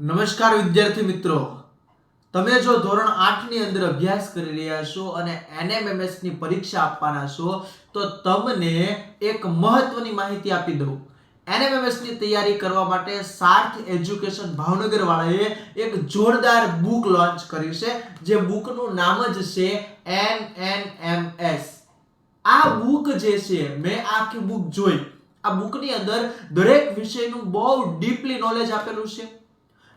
નમસ્કાર વિદ્યાર્થી મિત્રો, તમે જો ધોરણ 8 ની અંદર અભ્યાસ કરી રહ્યા છો અને NMMS ની પરીક્ષા આપવાના છો તો તમને એક મહત્વની માહિતી આપી દઉં. NMMS ની તૈયારી કરવા માટે સાર્થ એજ્યુકેશન ભાવનગર વાળાએ એક જોરદાર બુક લોન્ચ કરી છે, જે બુકનું નામ જ છે NNMS. આ બુક જે છે, મેં આખી બુક જોઈ. આ બુકની અંદર દરેક વિષયનું બહુ ડીપલી નોલેજ આપેલું છે.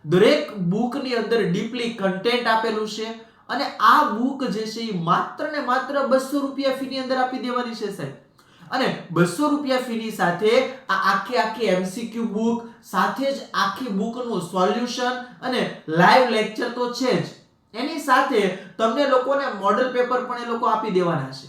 દરેક બુકની અંદર ડીપલી કન્ટેન્ટ આપેલું છે અને આ બુક જે છે એ માત્ર ને માત્ર 200 રૂપિયા ફી ની અંદર આપી દેવાની છે સાહેબ. અને 200 રૂપિયા ફી ની સાથે આ આખી MCQ બુક સાથે જ આખી બુકનું સોલ્યુશન અને લાઈવ લેક્ચર તો છે જ. એની સાથે તમને લોકોને મોડલ પેપર પણ એ લોકો આપી દેવાના છે.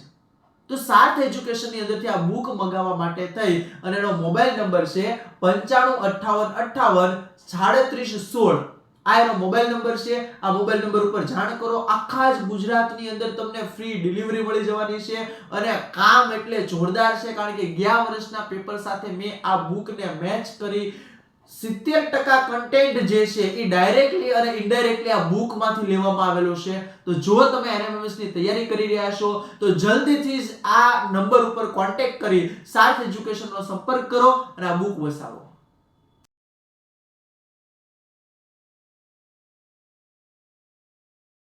તો સાર્થ એજ્યુકેશન ની અંદરથી આ બુક મંગાવવા માટે થઈ અને એનો મોબાઈલ નંબર છે 955858 આ એનો મોબાઈલ નંબર છે. આ મોબાઈલ નંબર ઉપર જાણ કરો. આખા જ ગુજરાતની અંદર તમને ફ્રી ડિલિવરી મળી જવાની છે અને કામ એટલે જોરદાર છે, કારણ કે ગયા વર્ષના પેપર સાથે મેં આ બુકને મેચ કરી 70% કન્ટેન્ટ જે છે એ ડાયરેક્ટલી અને ઇનડાયરેક્ટલી આ બુકમાંથી લેવામાં આવેલો છે. તો જો તમે NMMS ની તૈયારી કરી રહ્યા છો તો જલ્દીથી જ આ નંબર ઉપર કોન્ટેક્ટ કરી સાર્થ એજ્યુકેશનનો સંપર્ક કરો અને આ બુક વસાવો.